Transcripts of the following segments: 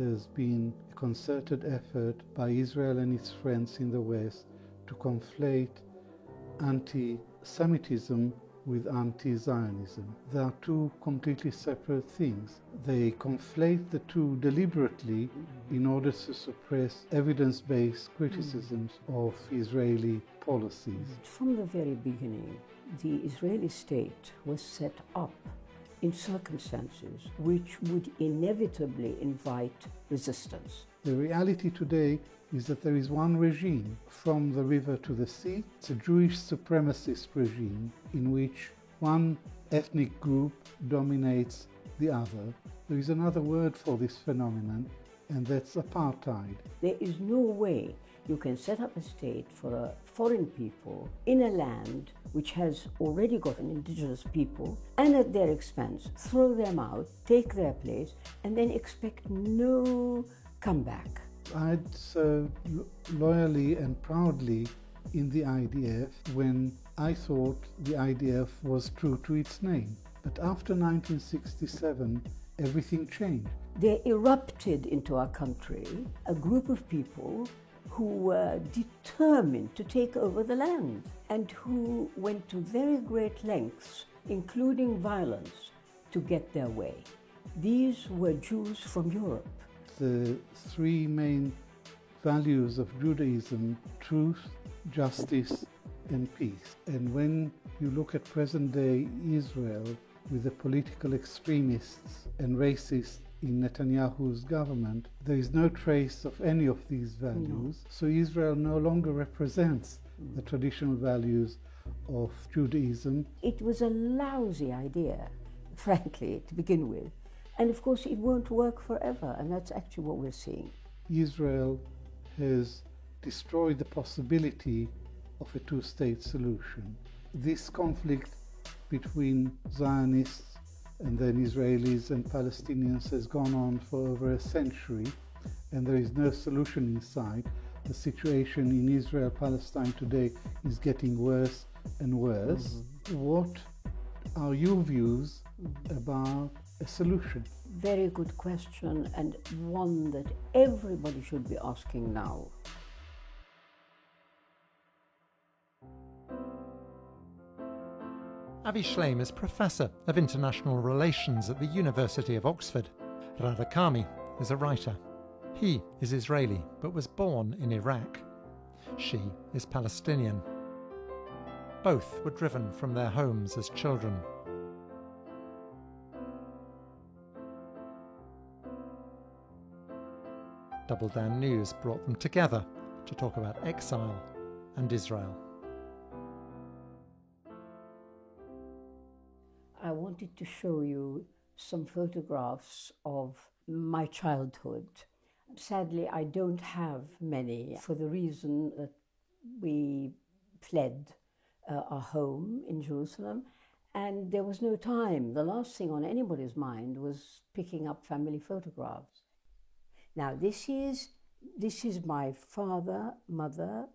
there's been a concerted effort by Israel and its friends in the West to conflate anti-Semitism with anti-Zionism. They are two completely separate things. They conflate the two deliberately in order to suppress evidence-based criticisms of Israeli policies. From the very beginning, the Israeli state was set up in circumstances which would inevitably invite resistance. The reality today is that there is one regime from the river to the sea. It's a Jewish supremacist regime in which one ethnic group dominates the other. There is another word for this phenomenon, and that's apartheid. There is no way you can set up a state for a foreign people in a land which has already got an indigenous people, and at their expense throw them out, take their place, and then expect no comeback. I'd served loyally and proudly in the IDF when I thought the IDF was true to its name. But after 1967, everything changed. There erupted into our country a group of people who were determined to take over the land and who went to very great lengths, including violence, to get their way. These were Jews from Europe. The three main values of Judaism: truth, justice, and peace. And when you look at present-day Israel with the political extremists and racists in Netanyahu's government, there is no trace of any of these values. No. So Israel no longer represents the traditional values of Judaism. It was a lousy idea, frankly, to begin with. And of course, it won't work forever, and that's actually what we're seeing. Israel has destroyed the possibility of a two-state solution. This conflict between Zionists and then Israelis and Palestinians has gone on for over a century, and there is no solution in sight. The situation in Israel-Palestine today is getting worse and worse. What are your views about a solution? Very good question, and one that everybody should be asking now. Avi Shlaim is Professor of International Relations at the University of Oxford. Rada Karmi is a writer. He is Israeli, but was born in Iraq. She is Palestinian. Both were driven from their homes as children. Double Down News brought them together to talk about exile and Israel. I wanted to show you some photographs of my childhood. Sadly, I don't have many for the reason that we fled our home in Jerusalem, and there was no time. The last thing on anybody's mind was picking up family photographs. Now, this is my father, mother,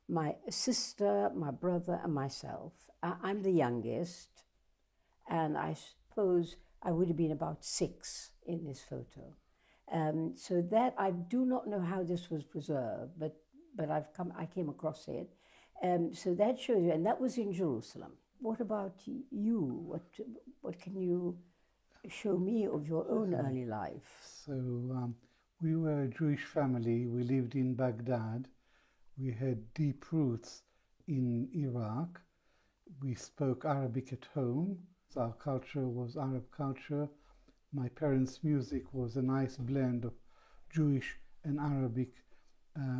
my sister, my brother, and myself. I'm the youngest, and I suppose I would have been about 6 in this photo. So that I do not know how this was preserved, but I came across it. So that shows you, and that was in Jerusalem. What about you? What can you show me of your own early life? So we were a Jewish family. We lived in Baghdad. We had deep roots in Iraq. We spoke Arabic at home. So our culture was Arab culture. My parents' music was a nice blend of Jewish and Arabic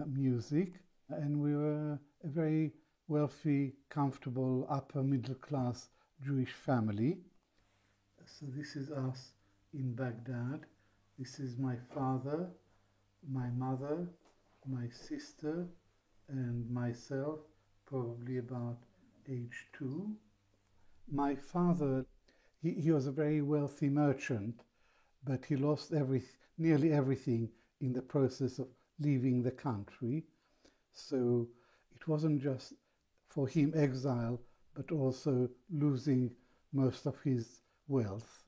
music. And we were a very wealthy, comfortable, upper middle class Jewish family. So this is us in Baghdad. This is my father, my mother, my sister, and myself, probably about age 2. My father, he was a very wealthy merchant, but he lost nearly everything in the process of leaving the country. So it wasn't just for him exile, but also losing most of his wealth.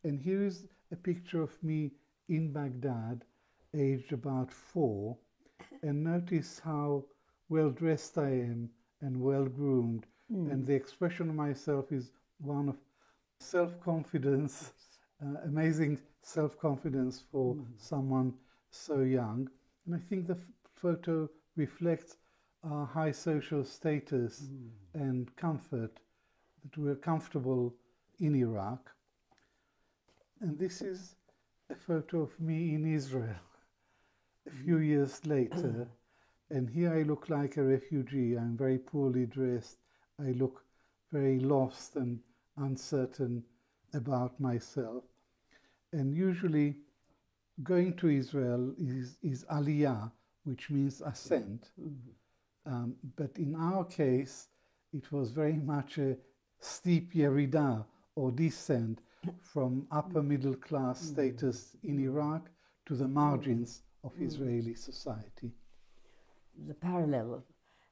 And here is a picture of me in Baghdad aged about 4, and notice how well dressed I am and well groomed. And the expression of myself is one of self-confidence, amazing self-confidence for someone so young. And I think the photo reflects our high social status and comfort, that we're comfortable in Iraq. And this is a photo of me in Israel a few years later. And here I look like a refugee. I'm very poorly dressed. I look very lost and uncertain about myself. And usually going to Israel is aliyah, which means ascent. But in our case, it was very much a steep yerida, or descent, from upper middle class status in Iraq to the margins of Israeli society. The parallel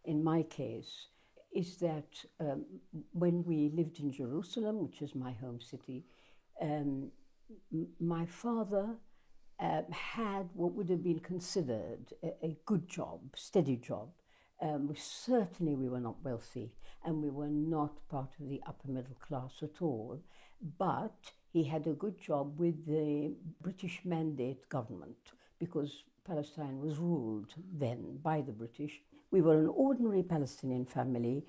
in my case is that when we lived in Jerusalem, which is my home city, my father had what would have been considered a good job, steady job. Certainly we were not wealthy, and we were not part of the upper middle class at all, but he had a good job with the British Mandate government, because Palestine was ruled then by the British. We were an ordinary Palestinian family.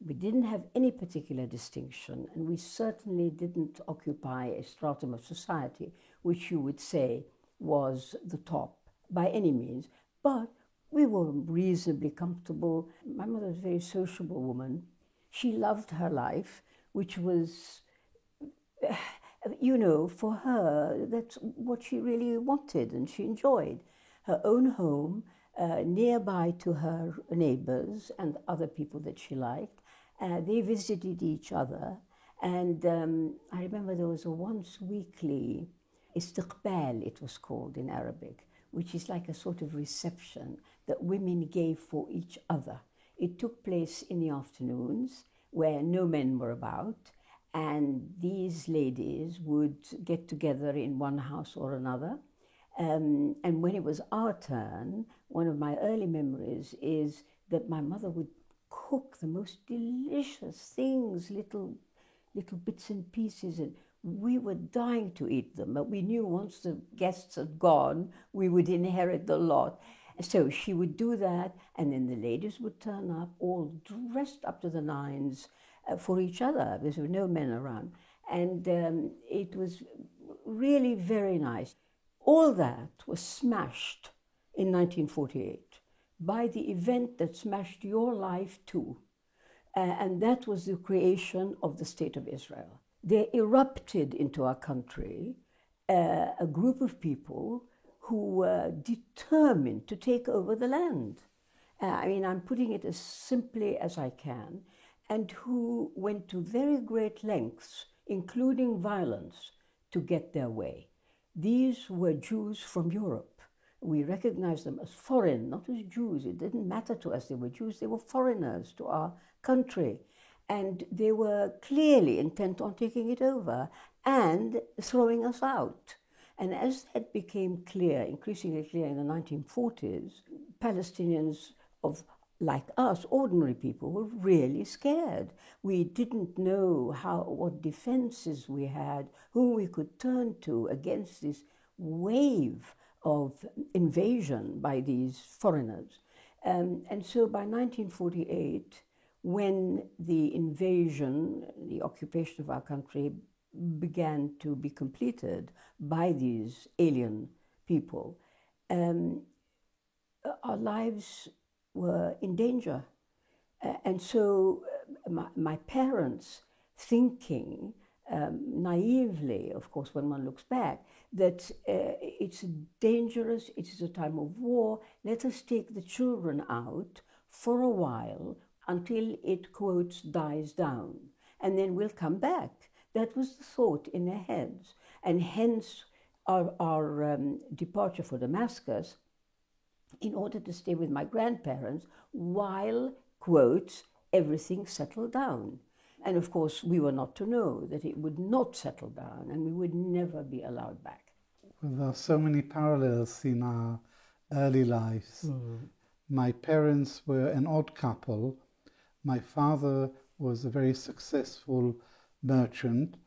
We didn't have any particular distinction, and we certainly didn't occupy a stratum of society which you would say was the top by any means, but we were reasonably comfortable. My mother was a very sociable woman. She loved her life, which was, for her, that's what she really wanted and she enjoyed. Her own home, nearby to her neighbors and other people that she liked. They visited each other, and I remember there was a once weekly istiqbal, it was called in Arabic, which is like a sort of reception that women gave for each other. It took place in the afternoons where no men were about, and these ladies would get together in one house or another. And when it was our turn, one of my early memories is that my mother would cook the most delicious things, little bits and pieces, and we were dying to eat them, but we knew once the guests had gone, we would inherit the lot. So she would do that, and then the ladies would turn up, all dressed up to the nines for each other, because there were no men around. And it was really very nice. All that was smashed in 1948 by the event that smashed your life too. And that was the creation of the State of Israel. There erupted into our country a group of people who were determined to take over the land. I'm putting it as simply as I can, and who went to very great lengths, including violence, to get their way. These were Jews from Europe. We recognized them as foreign, not as Jews. It didn't matter to us they were Jews. They were foreigners to our country. And they were clearly intent on taking it over and throwing us out. And as that became clear, increasingly clear in the 1940s, Palestinians like us, ordinary people, were really scared. We didn't know what defenses we had, who we could turn to against this wave of invasion by these foreigners. And so by 1948, when the invasion, the occupation of our country began to be completed by these alien people, our lives were in danger. And so my parents, thinking naively, of course, when one looks back, that it's dangerous, it is a time of war, let us take the children out for a while until it, quotes, dies down, and then we'll come back. That was the thought in their heads, and hence our departure for Damascus, in order to stay with my grandparents while, quote, everything settled down. And of course, we were not to know that it would not settle down and we would never be allowed back. Well, there are so many parallels in our early lives. My parents were an odd couple. My father was a very successful merchant,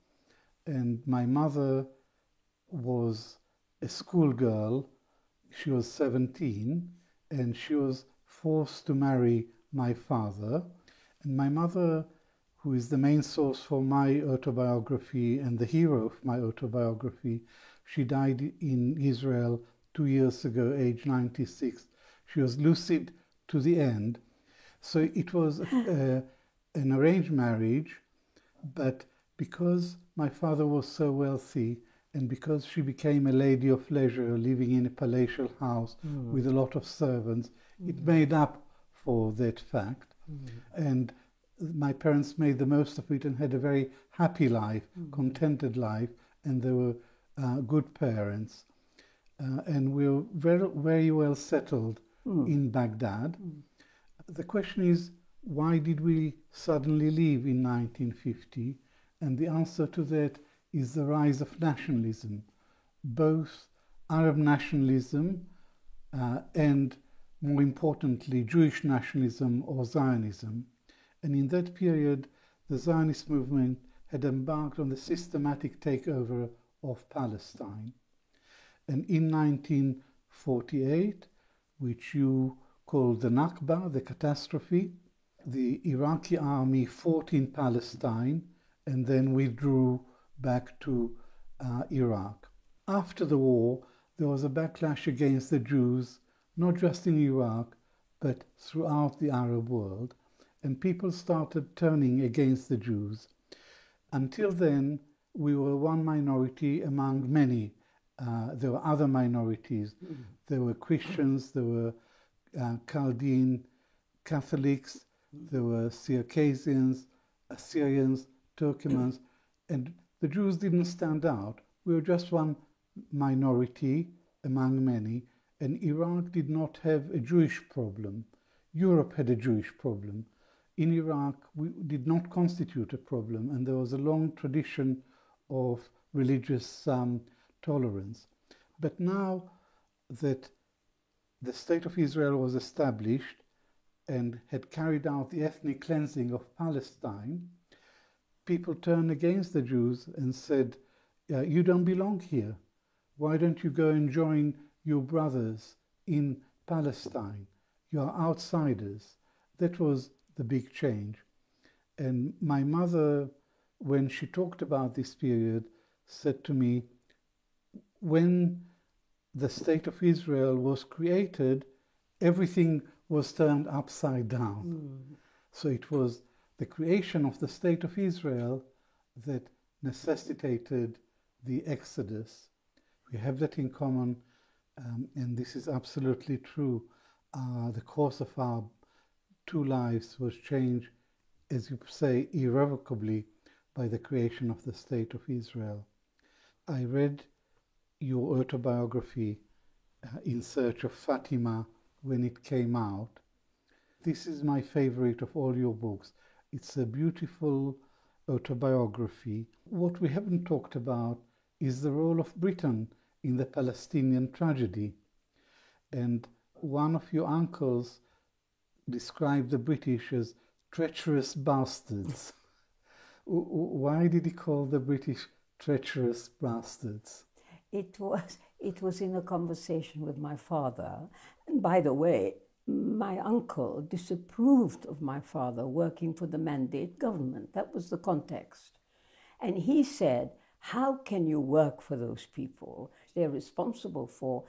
and my mother was a schoolgirl. She was 17, and she was forced to marry my father. And my mother, who is the main source for my autobiography and the hero of my autobiography, she died in Israel 2 years ago, age 96. She was lucid to the end. So it was an arranged marriage, but because my father was so wealthy and because she became a lady of leisure living in a palatial house with a lot of servants, it made up for that fact. And my parents made the most of it and had a very happy life, contented life, and they were good parents. And we were very, very well settled in Baghdad. The question is, why did we suddenly leave in 1950? And the answer to that is the rise of nationalism, both Arab nationalism and, more importantly, Jewish nationalism or Zionism. And in that period, the Zionist movement had embarked on the systematic takeover of Palestine. And in 1948, which you call the Nakba, the catastrophe, the Iraqi army fought in Palestine and then withdrew back to Iraq. After the war, there was a backlash against the Jews, not just in Iraq, but throughout the Arab world, and people started turning against the Jews. Until then, we were one minority among many. There were other minorities. There were Christians, there were Chaldean Catholics, there were Circassians, Assyrians, Turkmens, and the Jews didn't stand out. We were just one minority among many, and Iraq did not have a Jewish problem. Europe had a Jewish problem. In Iraq, we did not constitute a problem, and there was a long tradition of religious tolerance. But now that the State of Israel was established and had carried out the ethnic cleansing of Palestine, people turned against the Jews and said, you don't belong here. Why don't you go and join your brothers in Palestine? You are outsiders. That was the big change. And my mother, when she talked about this period, said to me, when the State of Israel was created, everything was turned upside down. So it was the creation of the State of Israel that necessitated the Exodus. We have that in common, and this is absolutely true. The course of our two lives was changed, as you say, irrevocably by the creation of the State of Israel. I read your autobiography, In Search of Fatima, when it came out. This is my favorite of all your books. It's a beautiful autobiography. What we haven't talked about is the role of Britain in the Palestinian tragedy. And one of your uncles described the British as treacherous bastards. Why did he call the British treacherous bastards? It was in a conversation with my father. And by the way, my uncle disapproved of my father working for the Mandate government. That was the context. And he said, how can you work for those people? They're responsible for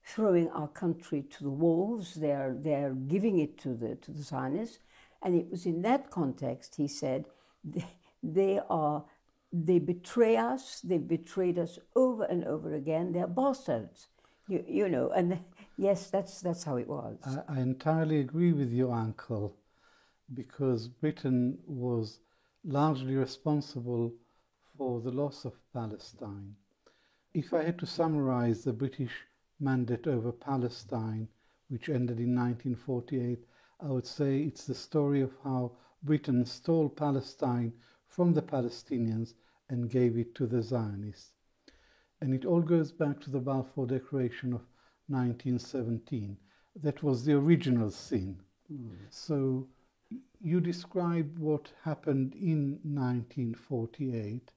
throwing our country to the wolves. They're giving it to the Zionists. And it was in that context, he said, they betray us. They've betrayed us over and over again. They're bastards, you know. And yes, that's how it was. I entirely agree with your uncle, because Britain was largely responsible for the loss of Palestine. If I had to summarize the British mandate over Palestine, which ended in 1948, I would say it's the story of how Britain stole Palestine from the Palestinians and gave it to the Zionists. And it all goes back to the Balfour Declaration of 1917. That was the original sin. So you describe what happened in 1948.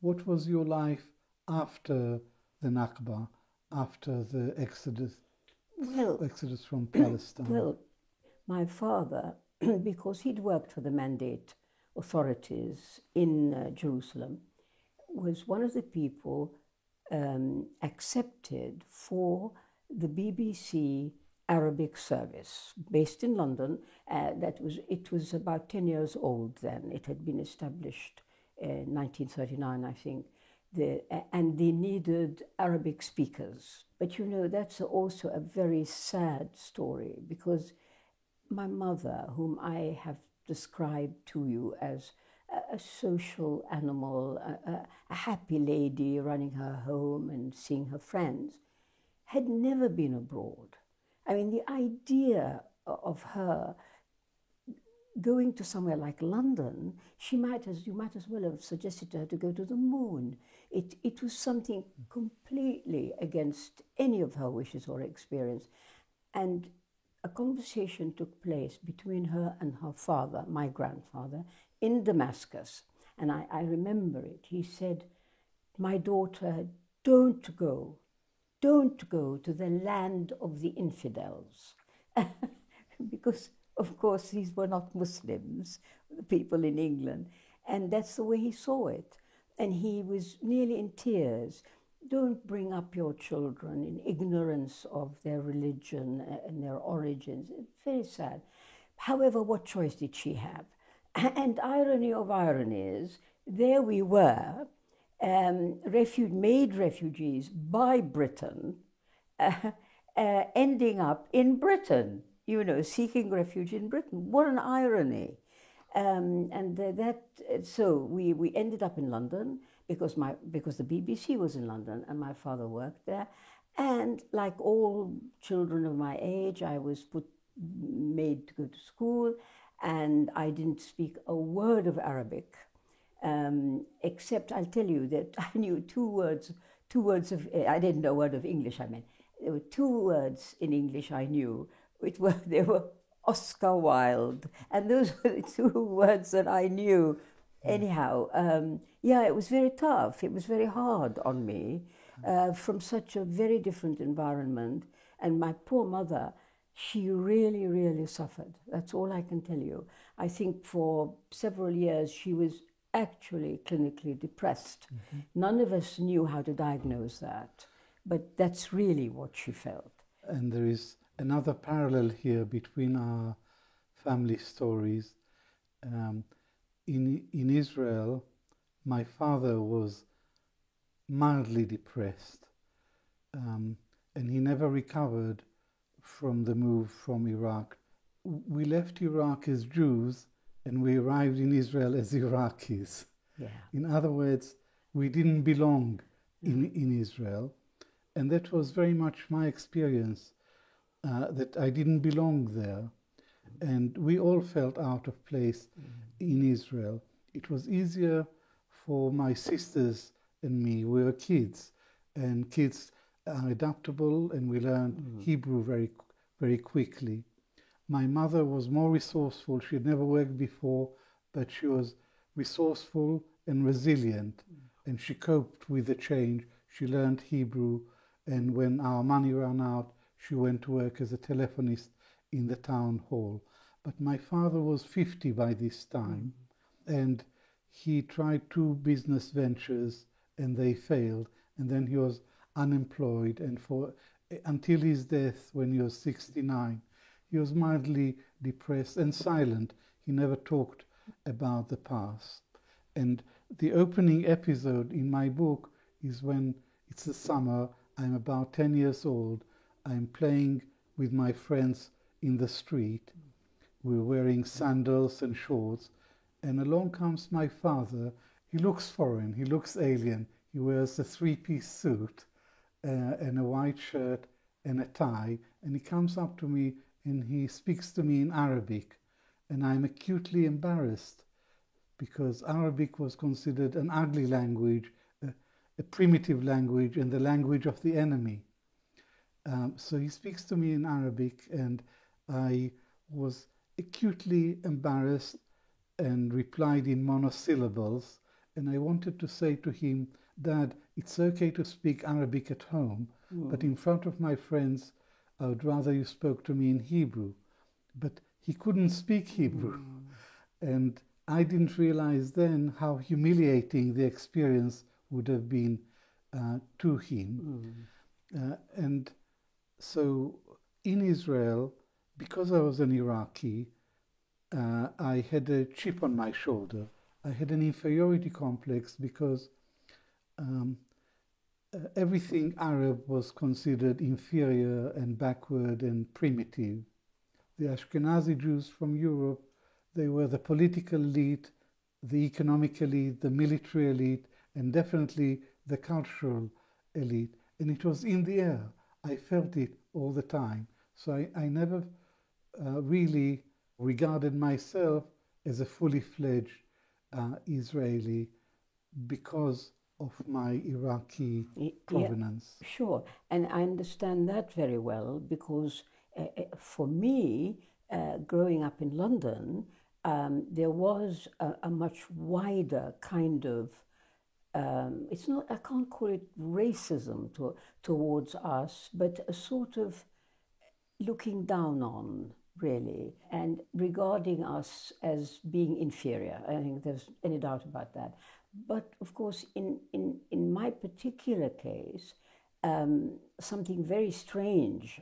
What was your life after the Nakba, after the exodus from Palestine? Well, my father, because he'd worked for the Mandate authorities in Jerusalem, was one of the people accepted for the BBC Arabic service based in London. It was about 10 years old then. It had been established in 1939, I think. And they needed Arabic speakers. But you know, that's also a very sad story, because my mother, whom I have described to you as a social animal, a happy lady running her home and seeing her friends, had never been abroad. I mean, the idea of her going to somewhere like London, you might as well have suggested to her to go to the moon. It was something completely against any of her wishes or experience. And a conversation took place between her and her father, my grandfather, in Damascus. And I remember it. He said, "My daughter, don't go to the land of the infidels." Because, of course, these were not Muslims, the people in England. And that's the way he saw it. And he was nearly in tears. Don't bring up your children in ignorance of their religion and their origins. It's very sad. However, what choice did she have? And irony of ironies, there we were, made refugees by Britain, ending up in Britain, you know, seeking refuge in Britain. What an irony. So we ended up in London because the BBC was in London and my father worked there. And like all children of my age, I was made to go to school, and I didn't speak a word of Arabic, except I'll tell you that I knew two words I didn't know a word of English, I mean. There were two words in English I knew, they were Oscar Wilde, and those were the two words that I knew. Anyhow, it was very tough. It was very hard on me from such a very different environment. And my poor mother, she really, really suffered. That's all I can tell you. I think for several years she was actually clinically depressed. Mm-hmm. None of us knew how to diagnose that, but that's really what she felt. And there is another parallel here between our family stories. In Israel, my father was mildly depressed, and he never recovered from the move from Iraq. We left Iraq as Jews, and we arrived in Israel as Iraqis. Yeah. In other words, we didn't belong in Israel, and that was very much my experience, that I didn't belong there. And we all felt out of place in Israel. It was easier for my sisters and me. We were kids, and kids are adaptable, and we learned Hebrew very, very quickly. My mother was more resourceful. She had never worked before, but she was resourceful and resilient, and she coped with the change. She learned Hebrew, and when our money ran out, she went to work as a telephonist in the town hall. But my father was 50 by this time, and he tried 2 business ventures, and they failed, and then he was unemployed, and until his death when he was 69, he was mildly depressed and silent. He never talked about the past. And the opening episode in my book is when it's the summer, I'm about 10 years old, I'm playing with my friends in the street. We're wearing sandals and shorts, and along comes my father. He looks foreign, he looks alien. He wears a 3-piece suit and a white shirt and a tie, and he comes up to me and he speaks to me in Arabic, and I'm acutely embarrassed because Arabic was considered an ugly language, a primitive language and the language of the enemy. So he speaks to me in Arabic, and I was acutely embarrassed and replied in monosyllables. And I wanted to say to him, Dad, it's okay to speak Arabic at home, but in front of my friends, I would rather you spoke to me in Hebrew. But he couldn't speak Hebrew. And I didn't realize then how humiliating the experience would have been to him. And so in Israel, because I was an Iraqi, I had a chip on my shoulder. I had an inferiority complex because everything Arab was considered inferior and backward and primitive. The Ashkenazi Jews from Europe, they were the political elite, the economic elite, the military elite, and definitely the cultural elite. And it was in the air. I felt it all the time. So I never really regarded myself as a fully fledged Israeli because of my Iraqi provenance. Yeah, sure, and I understand that very well because for me, growing up in London, there was a much wider kind of, it's not, I can't call it racism towards us, but a sort of looking down on, really, and regarding us as being inferior. I think there's any doubt about that. But of course, in my particular case, something very strange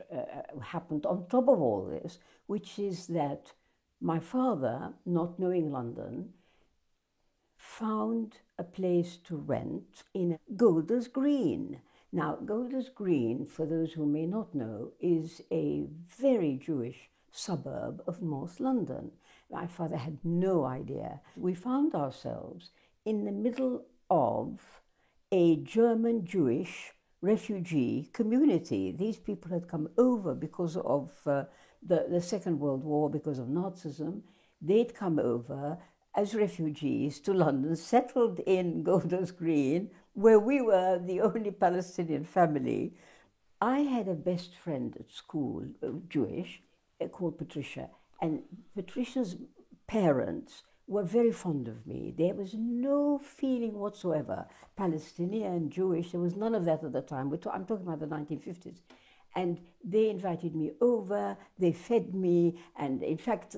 happened on top of all this, which is that my father, not knowing London, found a place to rent in Golders Green. Now, Golders Green, for those who may not know, is a very Jewish suburb of North London. My father had no idea. We found ourselves in the middle of a German Jewish refugee community. These people had come over because of the Second World War, because of Nazism. They'd come over as refugees to London, settled in Golders Green, where we were the only Palestinian family. I had a best friend at school, Jewish, called Patricia, and Patricia's parents were very fond of me. There was no feeling whatsoever, Palestinian, Jewish, there was none of that at the time. I'm talking about the 1950s. And they invited me over, they fed me, and in fact,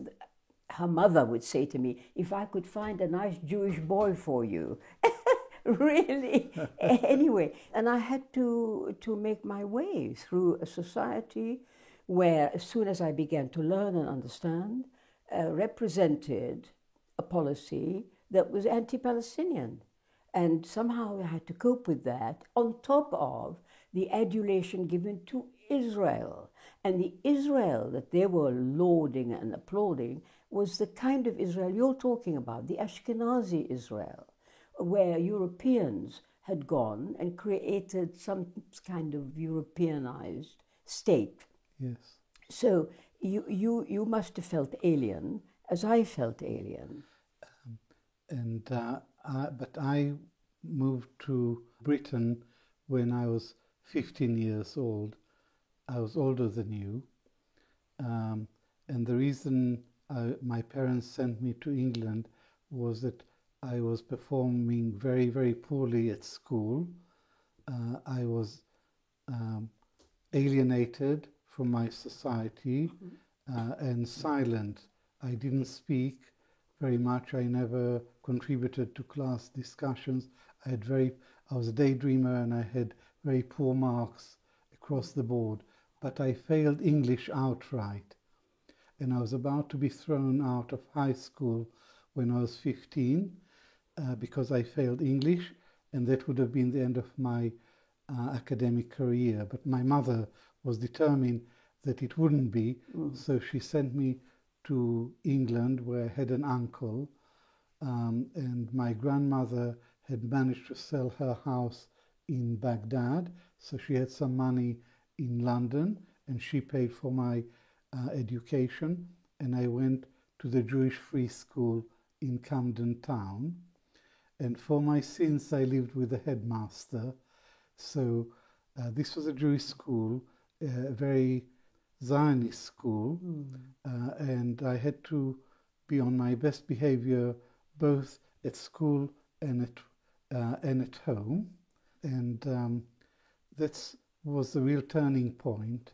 her mother would say to me, if I could find a nice Jewish boy for you. Really? Anyway, and I had to make my way through a society where, as soon as I began to learn and understand, represented a policy that was anti-Palestinian. And somehow I had to cope with that, on top of the adulation given to Israel. And the Israel that they were lauding and applauding was the kind of Israel you're talking about, the Ashkenazi Israel, where Europeans had gone and created some kind of Europeanized state. Yes. So you must have felt alien, as I felt alien. But I moved to Britain when I was 15 years old. I was older than you. And the reason my parents sent me to England was that I was performing very, very poorly at school. I was alienated from my society and silent. I didn't speak very much. I never contributed to class discussions. I was a daydreamer and I had very poor marks across the board, but I failed English outright. And I was about to be thrown out of high school when I was 15 because I failed English, and that would have been the end of my academic career. But my mother was determined that it wouldn't be, so she sent me to England, where I had an uncle, and my grandmother had managed to sell her house in Baghdad, so she had some money in London, and she paid for my education, and I went to the Jewish Free School in Camden Town. And for my sins, I lived with the headmaster. So this was a Jewish school, a very Zionist school, and I had to be on my best behavior both at school and at home. And that was the real turning point,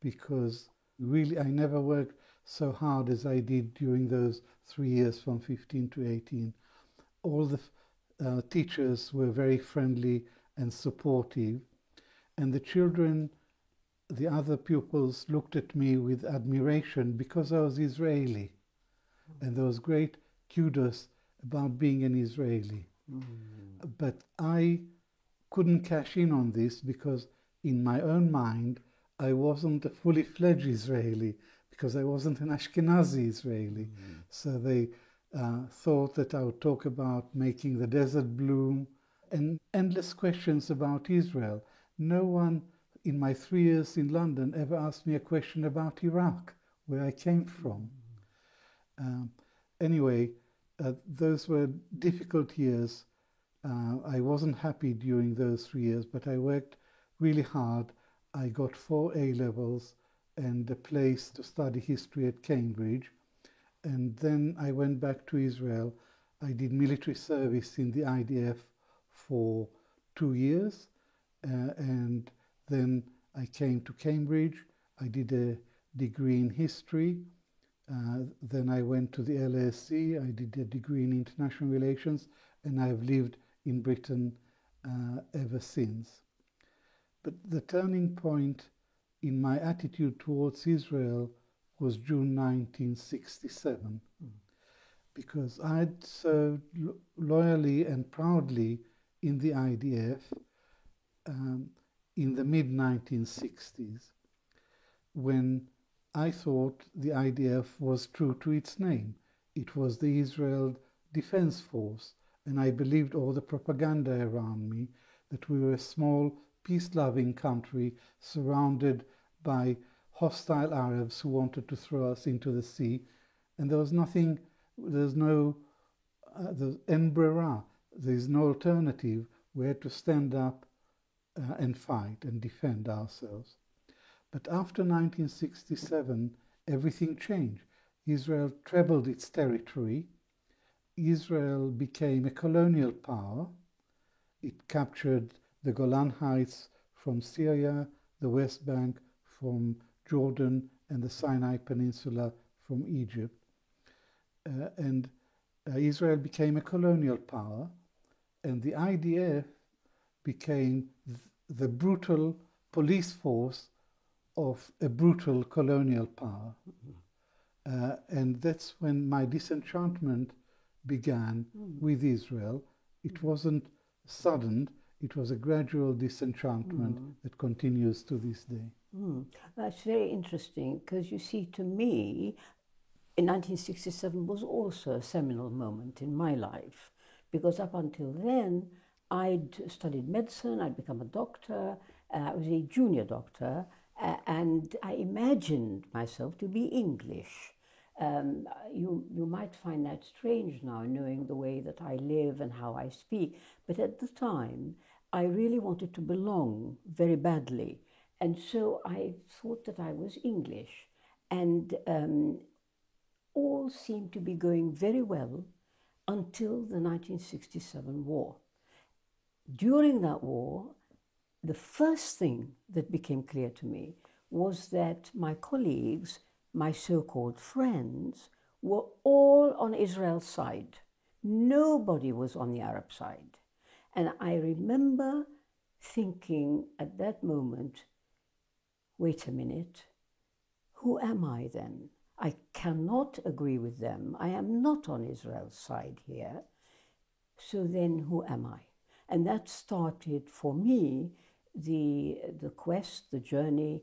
because really I never worked so hard as I did during those 3 years from 15 to 18. All the teachers were very friendly and supportive, and the children, the other pupils, looked at me with admiration because I was Israeli, and there was great kudos about being an Israeli. But I couldn't cash in on this because in my own mind I wasn't a fully fledged Israeli, because I wasn't an Ashkenazi Israeli. So they thought that I would talk about making the desert bloom and endless questions about Israel. No one in my 3 years in London ever asked me a question about Iraq, where I came from. Anyway, those were difficult years. I wasn't happy during those 3 years, but I worked really hard. I got 4 A-levels and a place to study history at Cambridge. And then I went back to Israel. I did military service in the IDF for 2 years. And then I came to Cambridge. I did a degree in history. Then I went to the LSE. I did a degree in international relations, and I've lived in Britain ever since. But the turning point in my attitude towards Israel was June 1967, because I'd served loyally and proudly in the IDF in the mid-1960s, when I thought the IDF was true to its name. It was the Israel Defense Force, and I believed all the propaganda around me that we were a small, peace-loving country surrounded by hostile Arabs who wanted to throw us into the sea, and there's no en brera, there's no alternative. We had to stand up and fight and defend ourselves. But after 1967, everything changed. Israel trebled its territory. Israel became a colonial power. It captured the Golan Heights from Syria, the West Bank from Jordan, and the Sinai Peninsula from Egypt. And Israel became a colonial power, and the IDF became the brutal police force of a brutal colonial power. And that's when my disenchantment began with Israel. It wasn't sudden, it was a gradual disenchantment that continues to this day. That's very interesting, because you see, to me, in 1967 was also a seminal moment in my life, because up until then, I'd studied medicine, I'd become a doctor, I was a junior doctor, and I imagined myself to be English. You might find that strange now, knowing the way that I live and how I speak, but at the time, I really wanted to belong very badly. And so I thought that I was English, and all seemed to be going very well until the 1967 war. During that war, the first thing that became clear to me was that my colleagues, my so-called friends, were all on Israel's side. Nobody was on the Arab side. And I remember thinking at that moment, wait a minute, who am I then? I cannot agree with them. I am not on Israel's side here. So then who am I? And that started for me the quest, the journey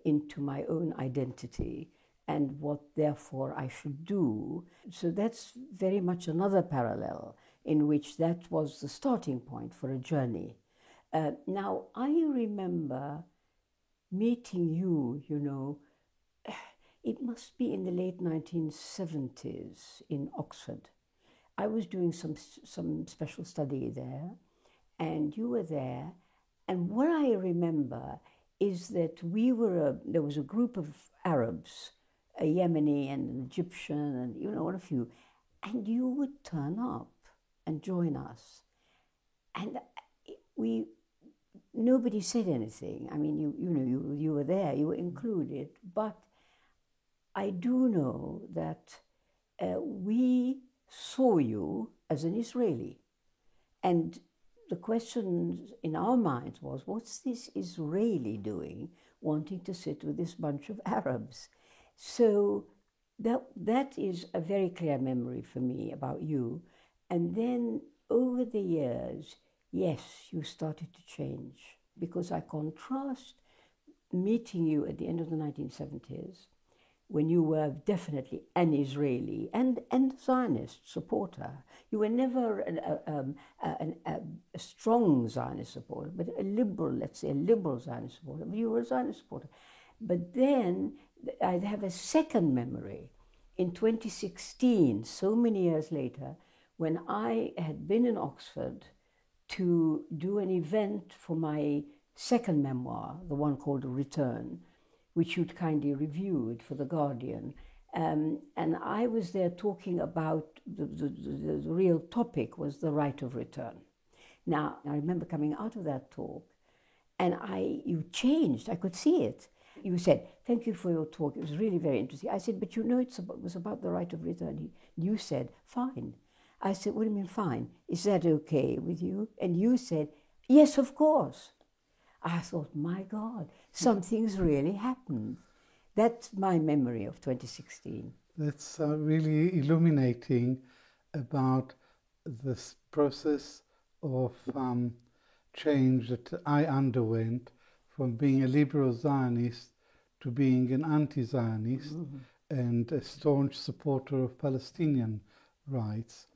into my own identity and what therefore I should do. So that's very much another parallel in which that was the starting point for a journey. Now, I remember meeting you, it must be in the late 1970s in Oxford. I was doing some special study there, and you were there. And what I remember is that there was a group of Arabs, a Yemeni and an Egyptian, and what a few, and you would turn up and join us, and nobody said anything. I mean, you were there, you were included, but I do know that we saw you as an Israeli, and the question in our minds was, what's this Israeli doing wanting to sit with this bunch of Arabs? So that is a very clear memory for me about you. And then over the years, yes, you started to change, because I contrast meeting you at the end of the 1970s, when you were definitely an Israeli and Zionist supporter. You were never a strong Zionist supporter, but a liberal Zionist supporter. But you were a Zionist supporter. But then I have a second memory in 2016, so many years later, when I had been in Oxford to do an event for my second memoir, the one called Return, which you'd kindly reviewed for The Guardian. And I was there talking about the real topic was the right of return. Now, I remember coming out of that talk, and you changed. I could see it. You said, "Thank you for your talk. It was really very interesting." I said, "But it was about the right of return." You said, "Fine." I said, "What do you mean, fine? Is that okay with you?" And you said, "Yes, of course." I thought, my God, something's really happened. That's my memory of 2016. That's really illuminating about this process of change that I underwent from being a liberal Zionist to being an anti-Zionist and a staunch supporter of Palestinian rights.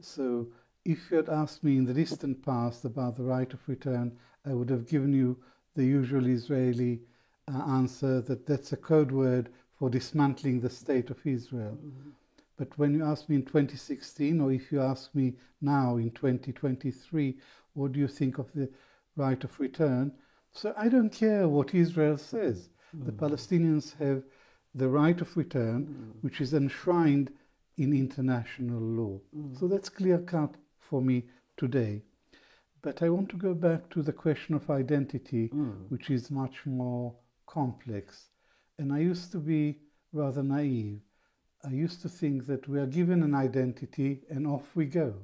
So if you had asked me in the distant past about the right of return, I would have given you the usual Israeli answer that that's a code word for dismantling the state of Israel. But when you ask me in 2016, or if you ask me now in 2023, what do you think of the right of return? So I don't care what Israel says. The Palestinians have the right of return, which is enshrined in international law. So that's clear cut for me today. But I want to go back to the question of identity, which is much more complex. And I used to be rather naive. I used to think that we are given an identity and off we go.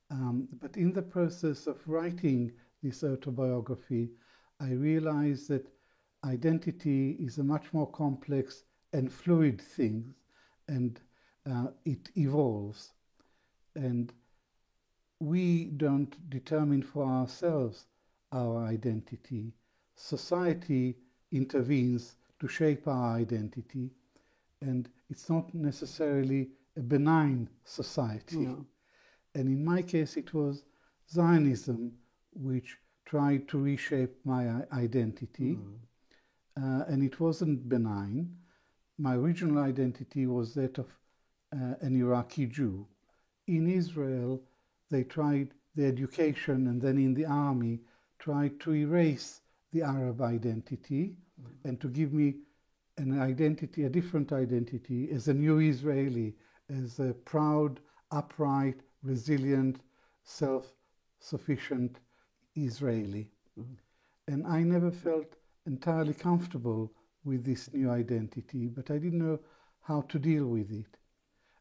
But in the process of writing this autobiography, I realized that identity is a much more complex and fluid thing, and it evolves. And we don't determine for ourselves our identity. Society intervenes to shape our identity, and it's not necessarily a benign society. No. And in my case, it was Zionism which tried to reshape my identity, and it wasn't benign. My original identity was that of an Iraqi Jew. In Israel, they tried the education and then in the army tried to erase the Arab identity and to give me an identity, a different identity, as a new Israeli, as a proud, upright, resilient, self-sufficient Israeli. And I never felt entirely comfortable with this new identity, but I didn't know how to deal with it.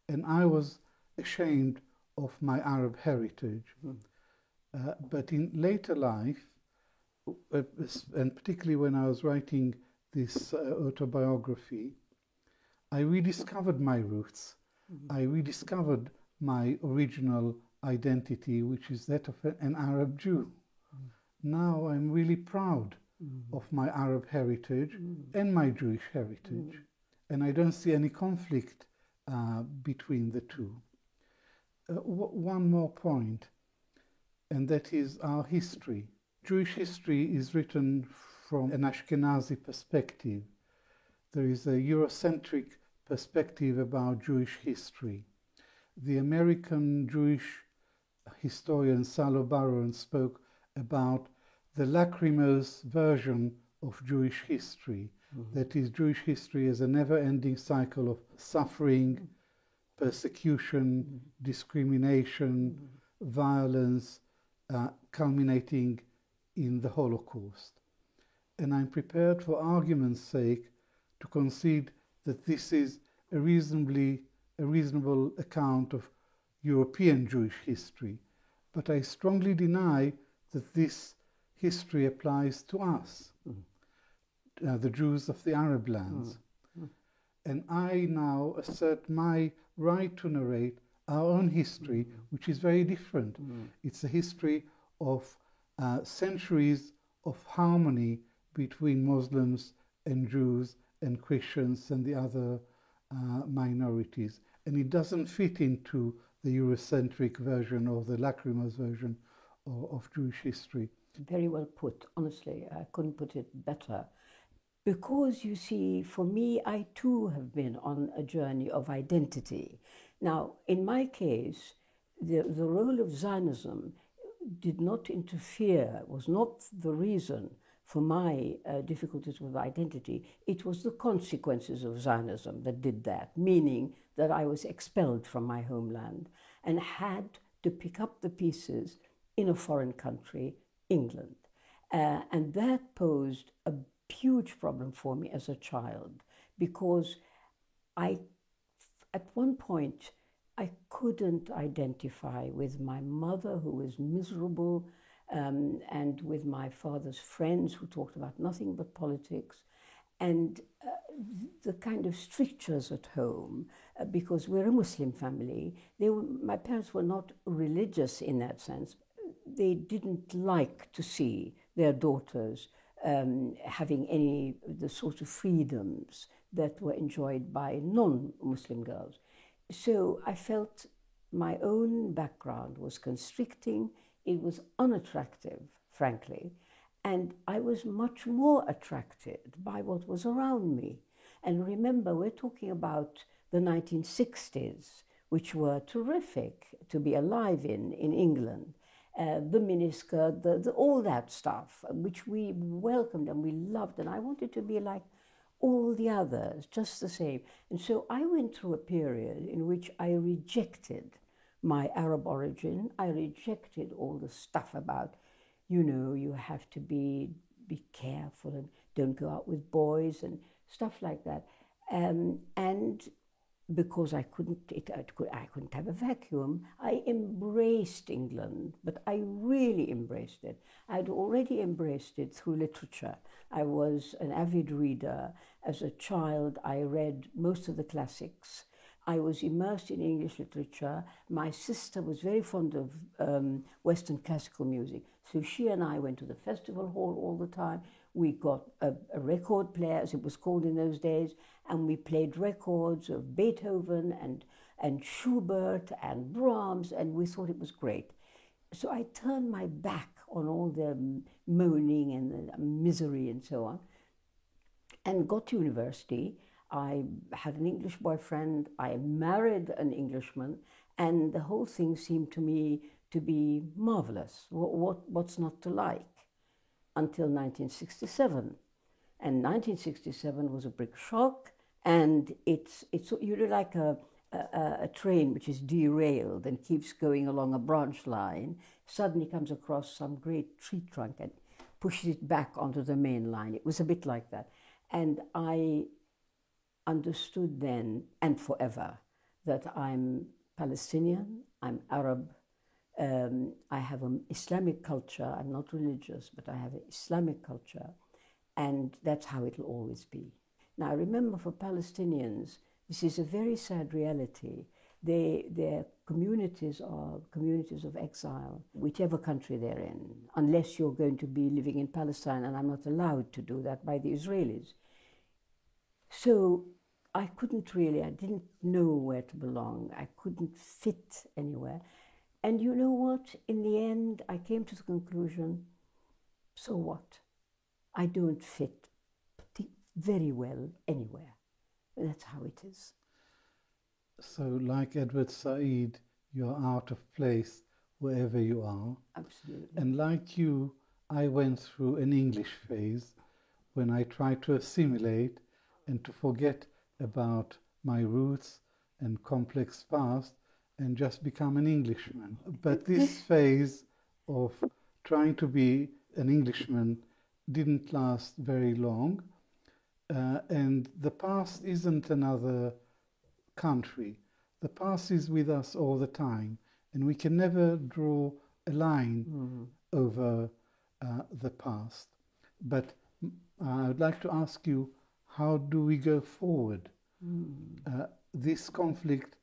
And I was ashamed of my Arab heritage. But in later life, and particularly when I was writing this autobiography, I rediscovered my roots. I rediscovered my original identity, which is that of an Arab Jew. Now I'm really proud of my Arab heritage and my Jewish heritage. And I don't see any conflict between the two. One more point, and that is our history. Jewish history is written from an Ashkenazi perspective. There is a Eurocentric perspective about Jewish history. The American Jewish historian Salo Baron spoke about the lachrymose version of Jewish history. That is, Jewish history is a never-ending cycle of suffering, persecution, discrimination, violence, culminating in the Holocaust. And I'm prepared, for argument's sake, to concede that this is a reasonable account of European Jewish history. But I strongly deny that this history applies to us, the Jews of the Arab lands. And I now assert my right to narrate our own history, which is very different. It's a history of centuries of harmony between Muslims and Jews and Christians and the other minorities. And it doesn't fit into the Eurocentric version or the lachrymose version of Jewish history. Very well put, honestly. I couldn't put it better. Because, you see, for me, I too have been on a journey of identity. Now, in my case, the role of Zionism did not interfere, was not the reason for my difficulties with identity. It was the consequences of Zionism that did that, meaning that I was expelled from my homeland and had to pick up the pieces in a foreign country, England. And that posed a huge problem for me as a child, because at one point, I couldn't identify with my mother, who was miserable, and with my father's friends who talked about nothing but politics, and the kind of strictures at home, because we're a Muslim family. My parents were not religious in that sense. They didn't like to see their daughters having the sort of freedoms that were enjoyed by non-Muslim girls. So I felt my own background was constricting, it was unattractive, frankly, and I was much more attracted by what was around me. And remember, we're talking about the 1960s, which were terrific to be alive in England. The miniskirt, all that stuff, which we welcomed and we loved, and I wanted to be like all the others, just the same. And so I went through a period in which I rejected my Arab origin. I rejected all the stuff about, you have to be careful and don't go out with boys and stuff like that. And because I couldn't have a vacuum, I embraced England, but I really embraced it. I'd already embraced it through literature. I was an avid reader. As a child, I read most of the classics. I was immersed in English literature. My sister was very fond of Western classical music, so she and I went to the festival hall all the time. We got a record player, as it was called in those days, and we played records of Beethoven and Schubert and Brahms, and we thought it was great. So I turned my back on all the moaning and the misery and so on, and got to university. I had an English boyfriend, I married an Englishman, and the whole thing seemed to me to be marvelous. What's not to like? Until 1967. And 1967 was a brick shock, and it's like a train which is derailed and keeps going along a branch line, suddenly comes across some great tree trunk and pushes it back onto the main line. It was a bit like that. And I understood then and forever that I'm Palestinian, I'm Arab, I have an Islamic culture. I'm not religious, but I have an Islamic culture, and that's how it'll always be. Now, remember, for Palestinians, this is a very sad reality. Their communities are communities of exile, whichever country they're in, unless you're going to be living in Palestine, and I'm not allowed to do that by the Israelis. So I didn't know where to belong. I couldn't fit anywhere. And you know what? In the end, I came to the conclusion, so what? I don't fit very well anywhere. That's how it is. So, like Edward Said, you're out of place wherever you are. Absolutely. And like you, I went through an English phase when I tried to assimilate and to forget about my roots and complex past and just become an Englishman. But this phase of trying to be an Englishman didn't last very long. And the past isn't another country. The past is with us all the time, and we can never draw a line over the past. But I would like to ask you, how do we go forward? This conflict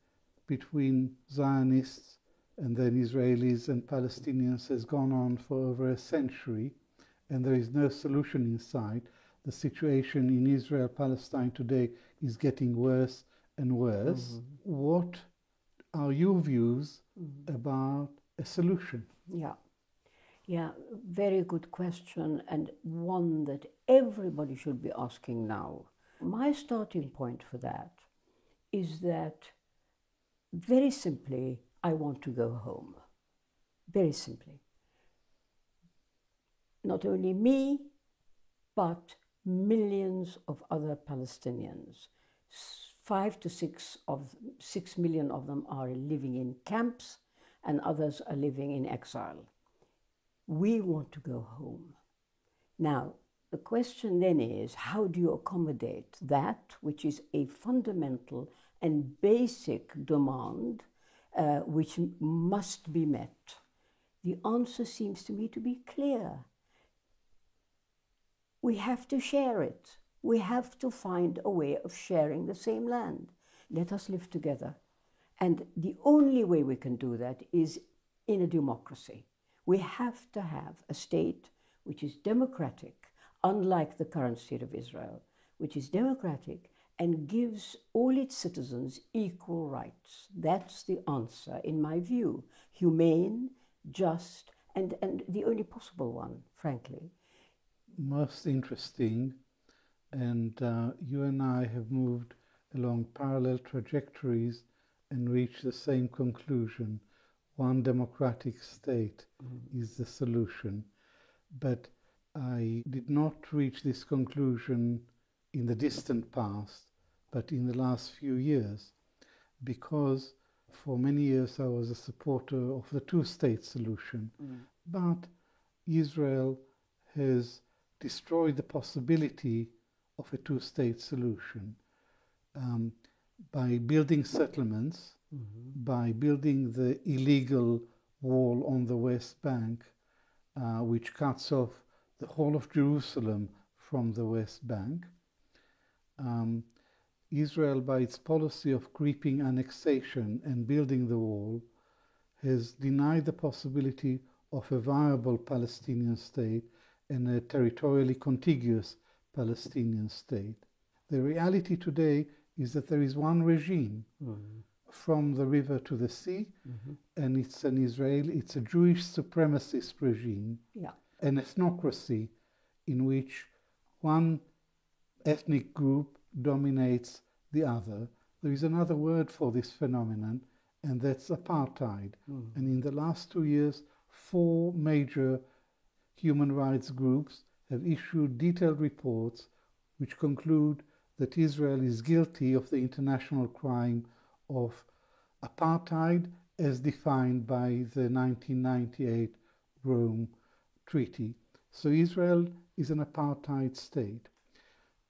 between Zionists and then Israelis and Palestinians has gone on for over a century, and there is no solution in sight. The situation in Israel-Palestine today is getting worse and worse. What are your views about a solution? Yeah, very good question, and one that everybody should be asking now. My starting point for that is that, very simply, I want to go home. Very simply. Not only me, but millions of other Palestinians. 6 million of them are living in camps, and others are living in exile. We want to go home. Now, the question then is, how do you accommodate that, which is a fundamental and basic demand, which must be met? The answer seems to me to be clear. We have to share it. We have to find a way of sharing the same land. Let us live together. And the only way we can do that is in a democracy. We have to have a state which is democratic, unlike the current state of Israel, which is democratic and gives all its citizens equal rights. That's the answer, in my view. Humane, just, and the only possible one, frankly. Most interesting. And you and I have moved along parallel trajectories and reached the same conclusion. One democratic state is the solution. But I did not reach this conclusion in the distant past, but in the last few years, because for many years I was a supporter of the two-state solution. But Israel has destroyed the possibility of a two-state solution by building settlements, by building the illegal wall on the West Bank, which cuts off the whole of Jerusalem from the West Bank. Israel, by its policy of creeping annexation and building the wall, has denied the possibility of a viable Palestinian state and a territorially contiguous Palestinian state. The reality today is that there is one regime from the river to the sea, and it's a Jewish supremacist regime, an ethnocracy in which one ethnic group dominates the other. There is another word for this phenomenon, and that's apartheid. And in the last 2 years, 4 major human rights groups have issued detailed reports which conclude that Israel is guilty of the international crime of apartheid as defined by the 1998 Rome Treaty. So Israel is an apartheid state.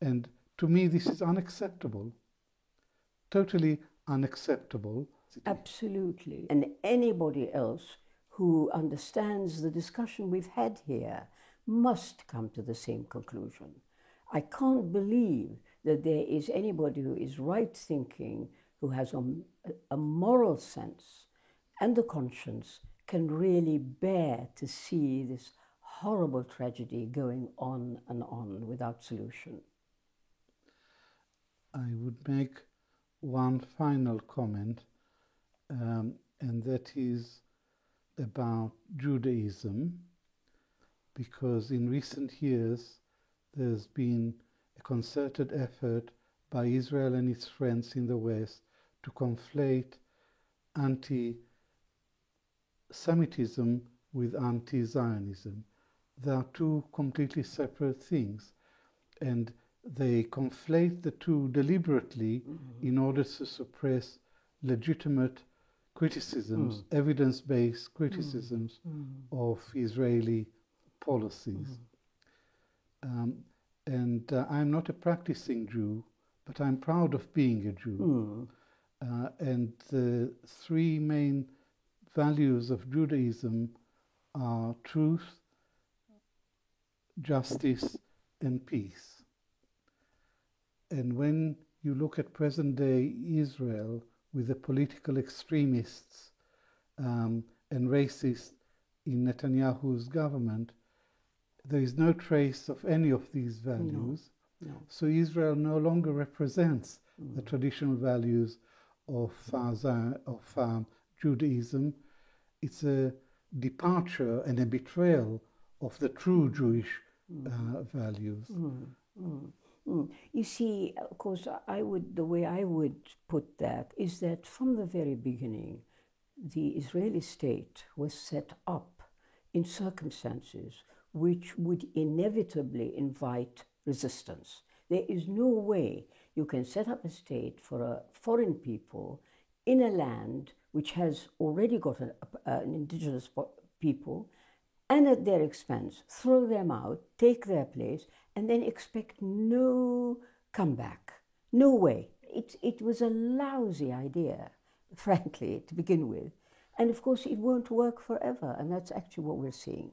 And to me, this is unacceptable, totally unacceptable. Absolutely. And anybody else who understands the discussion we've had here must come to the same conclusion. I can't believe that there is anybody who is right-thinking, who has a moral sense and a conscience, can really bear to see this horrible tragedy going on and on without solution. I would make one final comment, and that is about Judaism, because in recent years there's been a concerted effort by Israel and its friends in the West to conflate anti-Semitism with anti-Zionism. They are two completely separate things, and they conflate the two deliberately in order to suppress legitimate criticisms, evidence-based criticisms of Israeli policies. I'm not a practicing Jew, but I'm proud of being a Jew. And the three main values of Judaism are truth, justice, and peace. And when you look at present-day Israel with the political extremists and racists in Netanyahu's government, there is no trace of any of these values. No. So Israel no longer represents the traditional values of Judaism. It's a departure and a betrayal of the true Jewish values. You see, of course, the way I would put that is that from the very beginning, the Israeli state was set up in circumstances which would inevitably invite resistance. There is no way you can set up a state for a foreign people in a land which has already got an indigenous people, and at their expense throw them out, take their place, and then expect no comeback. No way. It was a lousy idea, frankly, to begin with. And of course, it won't work forever, and that's actually what we're seeing.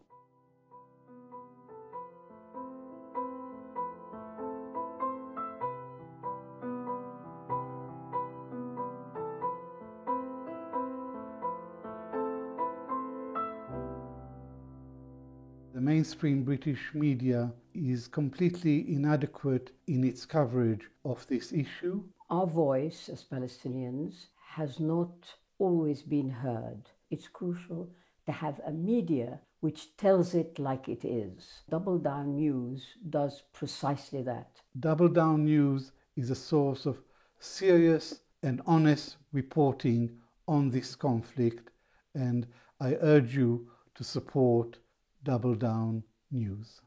The mainstream British media is completely inadequate in its coverage of this issue. Our voice as Palestinians has not always been heard. It's crucial to have a media which tells it like it is. Double Down News does precisely that. Double Down News is a source of serious and honest reporting on this conflict, and I urge you to support Double Down News.